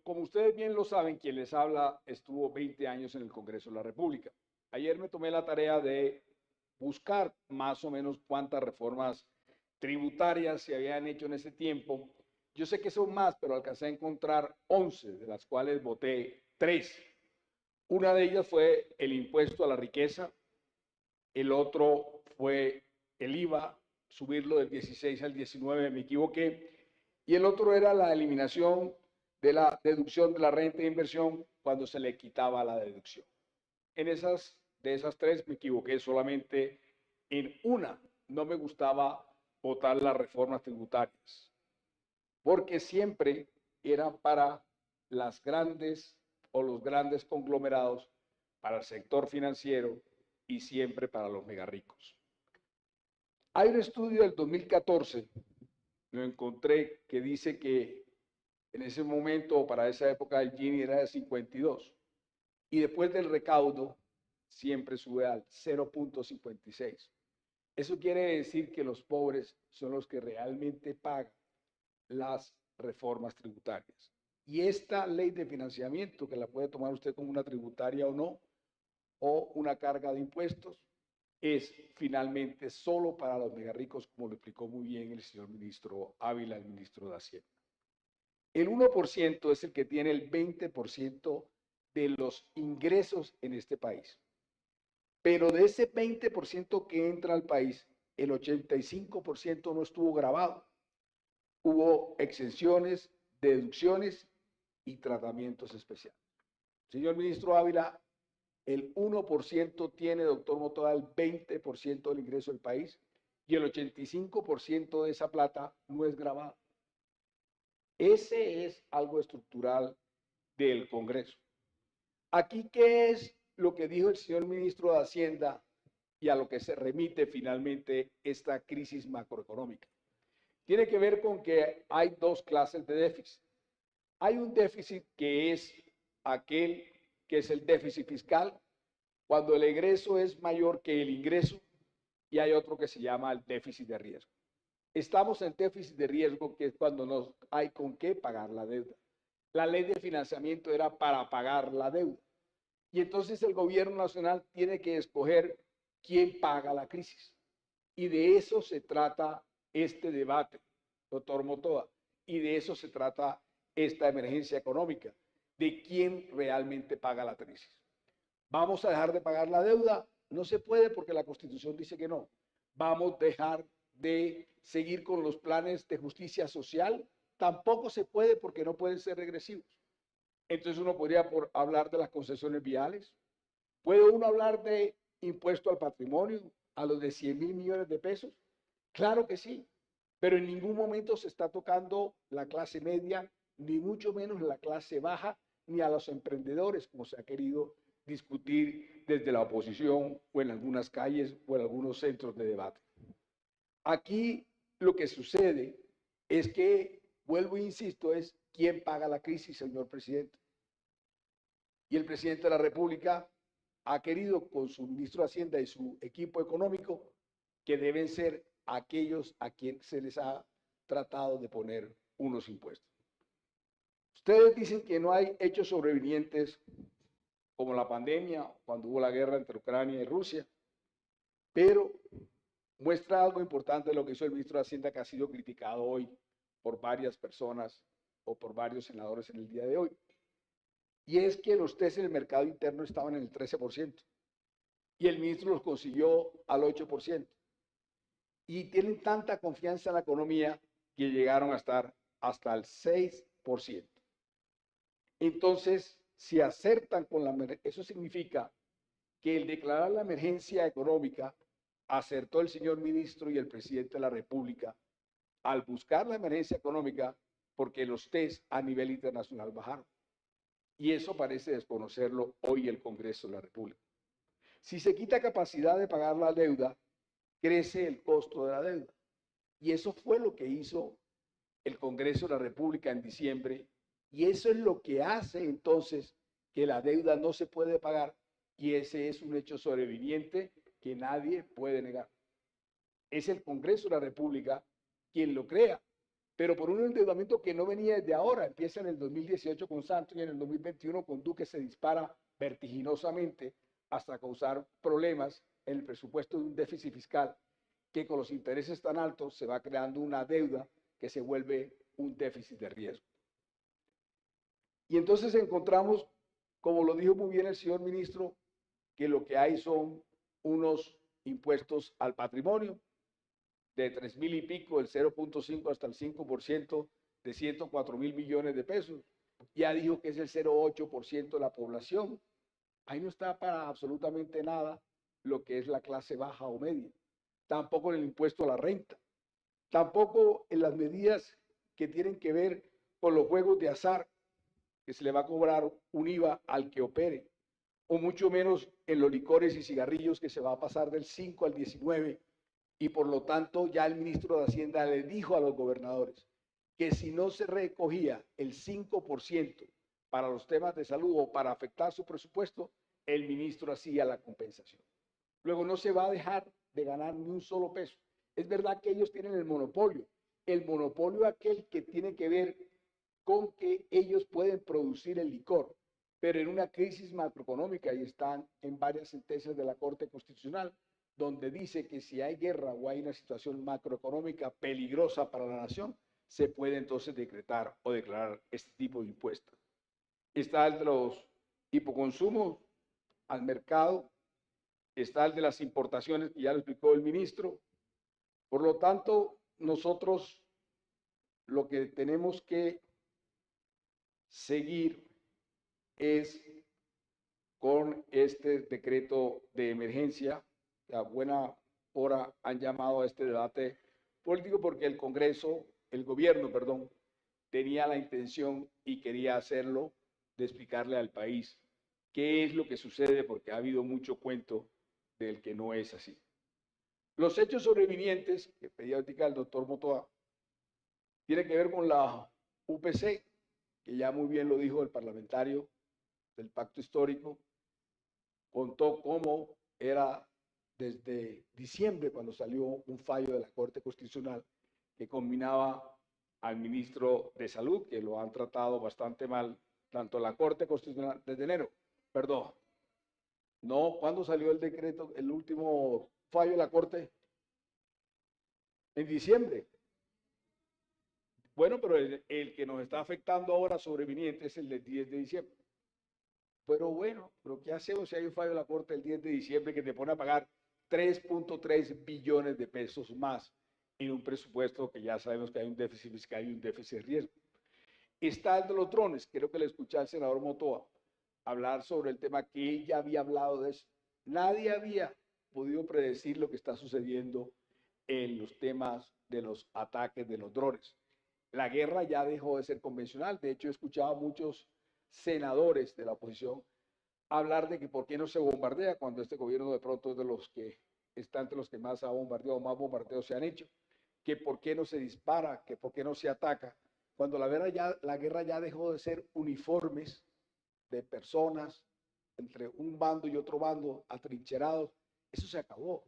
como ustedes bien lo saben, quien les habla estuvo 20 años en el Congreso de la República. Ayer me tomé la tarea de buscar más o menos cuántas reformas tributarias se habían hecho en ese tiempo. Yo sé que son más, pero alcancé a encontrar 11, de las cuales voté 3. Una de ellas fue el impuesto a la riqueza, el otro fue el IVA, subirlo del 16 al 19, me equivoqué, y el otro era la eliminación de la deducción de la renta de inversión cuando se le quitaba la deducción. De esas 3 me equivoqué solamente en una. No me gustaba votar las reformas tributarias, porque siempre eran para las grandes o los grandes conglomerados, para el sector financiero y siempre para los megarricos. Hay un estudio del 2014, lo encontré, que dice que en ese momento o para esa época el Gini era de 52 y después del recaudo siempre sube al 0.56. Eso quiere decir que los pobres son los que realmente pagan las reformas tributarias. Y esta ley de financiamiento, que la puede tomar usted como una tributaria o no, o una carga de impuestos, es finalmente solo para los megarricos, como lo explicó muy bien el señor ministro Ávila, el ministro de Hacienda. El 1% es el que tiene el 20% de los ingresos en este país. Pero de ese 20% que entra al país, el 85% no estuvo grabado. Hubo exenciones, deducciones y tratamientos especiales. Señor ministro Ávila, el 1% tiene, doctor Motoda, el 20% del ingreso del país y el 85% de esa plata no es grabada. Ese es algo estructural del Congreso. Aquí, ¿qué es lo que dijo el señor ministro de Hacienda y a lo que se remite finalmente esta crisis macroeconómica? Tiene que ver con que hay 2 clases de déficit. Hay un déficit que es aquel que es el déficit fiscal, cuando el egreso es mayor que el ingreso, y hay otro que se llama el déficit de riesgo. Estamos en déficit de riesgo, que es cuando no hay con qué pagar la deuda. La ley de financiamiento era para pagar la deuda. Y entonces el gobierno nacional tiene que escoger quién paga la crisis. Y de eso se trata este debate, doctor Motoa. Y de eso se trata esta emergencia económica, de quién realmente paga la crisis. ¿Vamos a dejar de pagar la deuda? No se puede porque la Constitución dice que no. ¿Vamos a dejar de seguir con los planes de justicia social? Tampoco se puede porque no pueden ser regresivos. Entonces uno podría hablar de las concesiones viales. ¿Puede uno hablar de impuesto al patrimonio, a los de 100.000 millones de pesos? Claro que sí, pero en ningún momento se está tocando la clase media, ni mucho menos la clase baja, ni a los emprendedores, como se ha querido discutir desde la oposición o en algunas calles o en algunos centros de debate. Aquí lo que sucede es que, vuelvo e insisto, es quién paga la crisis, señor presidente. Y el presidente de la República ha querido, con su ministro de Hacienda y su equipo económico, que deben ser aquellos a quienes se les ha tratado de poner unos impuestos. Ustedes dicen que no hay hechos sobrevinientes como la pandemia, cuando hubo la guerra entre Ucrania y Rusia, pero muestra algo importante de lo que hizo el ministro de Hacienda, que ha sido criticado hoy por varias personas o por varios senadores en el día de hoy. Y es que los test en el mercado interno estaban en el 13% y el ministro los consiguió al 8%. Y tienen tanta confianza en la economía que llegaron a estar hasta el 6%. Entonces, si acertan con eso significa que el declarar la emergencia económica acertó el señor ministro y el presidente de la República al buscar la emergencia económica, porque los test a nivel internacional bajaron. Y eso parece desconocerlo hoy el Congreso de la República. Si se quita capacidad de pagar la deuda, crece el costo de la deuda. Y eso fue lo que hizo el Congreso de la República en diciembre. Y eso es lo que hace entonces que la deuda no se puede pagar. Y ese es un hecho sobreviviente que nadie puede negar. Es el Congreso de la República quien lo crea. pero por un endeudamiento que no venía desde ahora. Empieza en el 2018 con Santos y en el 2021 con Duque se dispara vertiginosamente hasta causar problemas en el presupuesto de un déficit fiscal que con los intereses tan altos se va creando una deuda que se vuelve un déficit de riesgo. Y entonces encontramos, como lo dijo muy bien el señor ministro, que lo que hay son unos impuestos al patrimonio de 3.000 y pico, el 0.5 hasta el 5% de 104.000 millones de pesos. Ya dijo que es el 0.8% de la población. Ahí no está para absolutamente nada lo que es la clase baja o media. Tampoco en el impuesto a la renta. Tampoco en las medidas que tienen que ver con los juegos de azar, que se le va a cobrar un IVA al que opere, o mucho menos en los licores y cigarrillos, que se va a pasar del 5 al 19, y por lo tanto ya el ministro de Hacienda le dijo a los gobernadores que si no se recogía el 5% para los temas de salud o para afectar su presupuesto, el ministro hacía la compensación. Luego no se va a dejar de ganar ni un solo peso. Es verdad que ellos tienen el monopolio aquel que tiene que ver con que ellos pueden producir el licor, pero en una crisis macroeconómica, y están en varias sentencias de la Corte Constitucional, donde dice que si hay guerra o hay una situación macroeconómica peligrosa para la nación, se puede entonces decretar o declarar este tipo de impuestos. Está el de los hipoconsumos al mercado, está el de las importaciones, que ya lo explicó el ministro. Por lo tanto, nosotros lo que tenemos que seguir es con este decreto de emergencia. A buena hora han llamado a este debate político porque el Congreso, el gobierno, perdón, tenía la intención y quería hacerlo de explicarle al país qué es lo que sucede, porque ha habido mucho cuento del que no es así. Los hechos sobrevinientes que pedía ahorita el doctor Motoa tiene que ver con la UPC, que ya muy bien lo dijo el parlamentario del Pacto Histórico, contó cómo era desde diciembre cuando salió un fallo de la Corte Constitucional que combinaba al ministro de Salud, que lo han tratado bastante mal, tanto la Corte Constitucional, desde enero, perdón, no, ¿cuándo salió el decreto, el último fallo de la Corte? En diciembre. Bueno, pero el que nos está afectando ahora sobreviniente es el del 10 de diciembre. Pero bueno, ¿pero qué hacemos si hay un fallo de la Corte el 10 de diciembre que te pone a pagar 3.3 billones de pesos más en un presupuesto que ya sabemos que hay un déficit fiscal y un déficit de riesgo? Está el de los drones. Creo que le escuché al senador Motoa hablar sobre el tema, que él ya había hablado de eso. Nadie había podido predecir lo que está sucediendo en los temas de los ataques de los drones. La guerra ya dejó de ser convencional. De hecho, he escuchado a muchos senadores de la oposición hablar de que por qué no se bombardea cuando este gobierno de pronto es de los que está entre los que más ha bombardeado, más bombardeos se han hecho, que por qué no se dispara, que por qué no se ataca, cuando la guerra ya dejó de ser uniformes de personas entre un bando y otro bando atrincherados. Eso se acabó.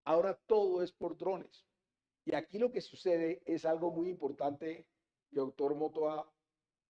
Ahora todo es por drones. Y aquí lo que sucede es algo muy importante que doctor Motoa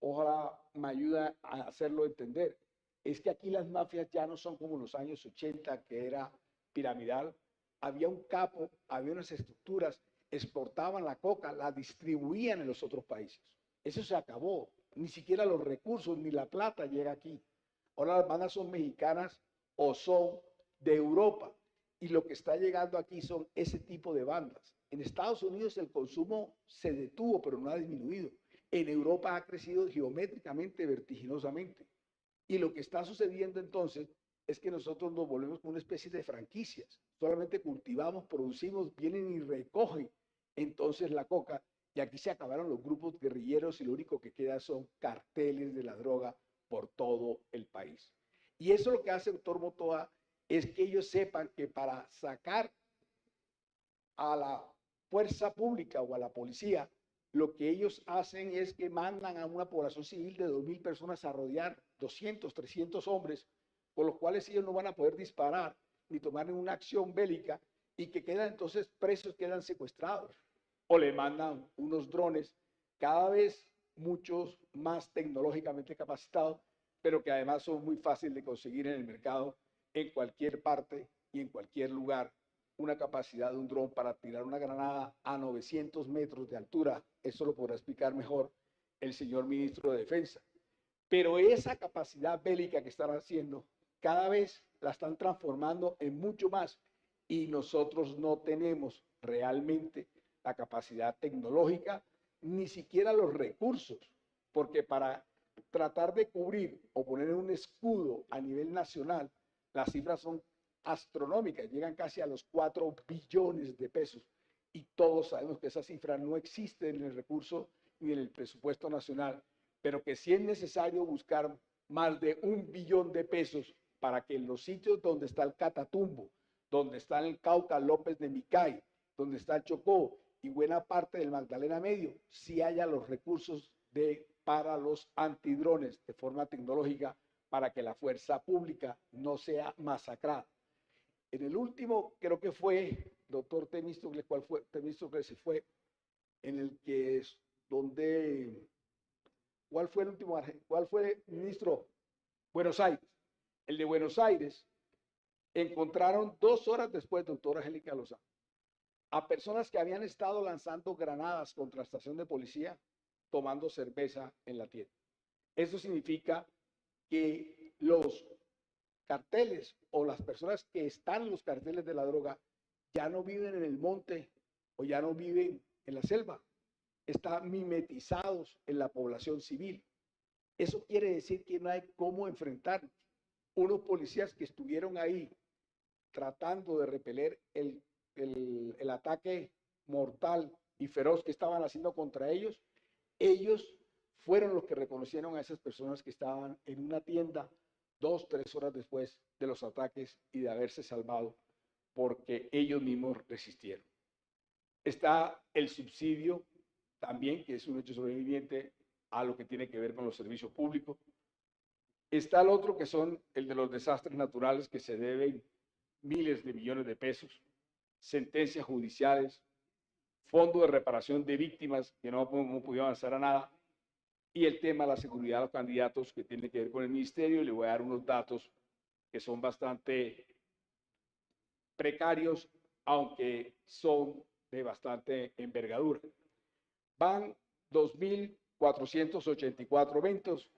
ojalá me ayuda a hacerlo entender. Es que aquí las mafias ya no son como en los años 80, que era piramidal. Había un capo, había unas estructuras, exportaban la coca, la distribuían en los otros países. Eso se acabó. Ni siquiera los recursos ni la plata llega aquí. Ahora las bandas son mexicanas o son de Europa. Y lo que está llegando aquí son ese tipo de bandas. En Estados Unidos el consumo se detuvo, pero no ha disminuido. En Europa ha crecido geométricamente, vertiginosamente. Y lo que está sucediendo entonces es que nosotros nos volvemos como una especie de franquicias. Solamente cultivamos, producimos, vienen y recogen entonces la coca. Y aquí se acabaron los grupos guerrilleros y lo único que queda son carteles de la droga por todo el país. Y eso lo que hace el doctor Motoa es que ellos sepan que para sacar a la fuerza pública o a la policía, lo que ellos hacen es que mandan a una población civil de 2.000 personas a rodear 200, 300 hombres, con los cuales ellos no van a poder disparar ni tomar ninguna acción bélica, y que quedan entonces presos, quedan secuestrados. O le mandan unos drones cada vez muchos más tecnológicamente capacitados, pero que además son muy fáciles de conseguir en el mercado en cualquier parte y en cualquier lugar. Una capacidad de un dron para tirar una granada a 900 metros de altura, eso lo podrá explicar mejor el señor ministro de Defensa. Pero esa capacidad bélica que están haciendo, cada vez la están transformando en mucho más y nosotros no tenemos realmente la capacidad tecnológica, ni siquiera los recursos, porque para tratar de cubrir o poner un escudo a nivel nacional, las cifras son astronómicas, llegan casi a los 4 billones de pesos y todos sabemos que esa cifra no existe en el recurso ni en el presupuesto nacional, pero que sí es necesario buscar más de 1 billón de pesos para que en los sitios donde está el Catatumbo, donde está el Cauca López de Micay, donde está el Chocó y buena parte del Magdalena Medio, sí haya los recursos para los antidrones de forma tecnológica para que la fuerza pública no sea masacrada. En el último, creo que fue, doctor Temístocles, ¿cuál fue? Temístocles se fue, en el que es donde, ¿cuál fue el último? ¿Cuál fue, ministro? Buenos Aires. El de Buenos Aires, encontraron 2 horas después, doctora Angélica Lozano, a personas que habían estado lanzando granadas contra la estación de policía tomando cerveza en la tienda. Eso significa que los carteles o las personas que están en los carteles de la droga ya no viven en el monte o ya no viven en la selva, están mimetizados en la población civil. Eso quiere decir que no hay cómo enfrentar unos policías que estuvieron ahí tratando de repeler el ataque mortal y feroz que estaban haciendo contra ellos. Ellos fueron los que reconocieron a esas personas que estaban en una tienda 2, 3 horas después de los ataques y de haberse salvado porque ellos mismos resistieron. Está el subsidio también, que es un hecho sobreviviente a lo que tiene que ver con los servicios públicos. Está el otro que son el de los desastres naturales que se deben miles de millones de pesos, sentencias judiciales, fondo de reparación de víctimas que no pudieron avanzar a nada, y el tema de la seguridad de los candidatos que tiene que ver con el ministerio. Le voy a dar unos datos que son bastante precarios, aunque son de bastante envergadura. Van 2.484 eventos,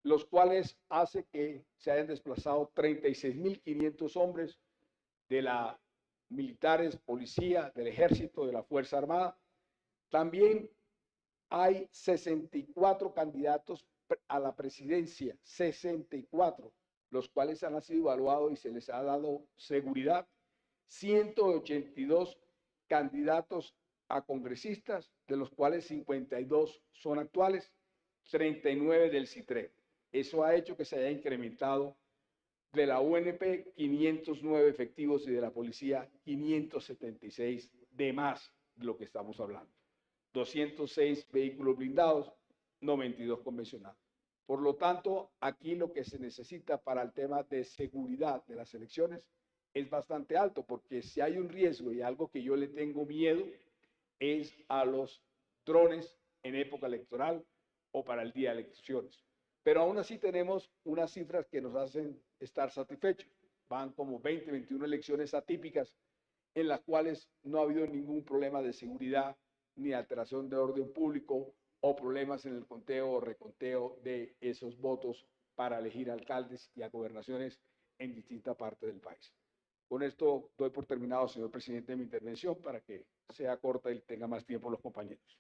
los cuales hace que se hayan desplazado 36.500 hombres de la militares, policía, del ejército, de la Fuerza Armada. También hay 64 candidatos a la presidencia, 64, los cuales han sido evaluados y se les ha dado seguridad. 182 candidatos a congresistas, de los cuales 52 son actuales, 39 del CITRE. Eso ha hecho que se haya incrementado de la UNP 509 efectivos y de la policía 576 de más de lo que estamos hablando. 206 vehículos blindados, 92 convencionales. Por lo tanto, aquí lo que se necesita para el tema de seguridad de las elecciones es bastante alto, porque si hay un riesgo y algo que yo le tengo miedo es a los drones en época electoral o para el día de elecciones. Pero aún así tenemos unas cifras que nos hacen estar satisfechos. Van como 20, 21 elecciones atípicas en las cuales no ha habido ningún problema de seguridad ni alteración de orden público o problemas en el conteo o reconteo de esos votos para elegir alcaldes y a gobernaciones en distintas partes del país. Con esto doy por terminado, señor presidente, mi intervención para que sea corta y tenga más tiempo los compañeros.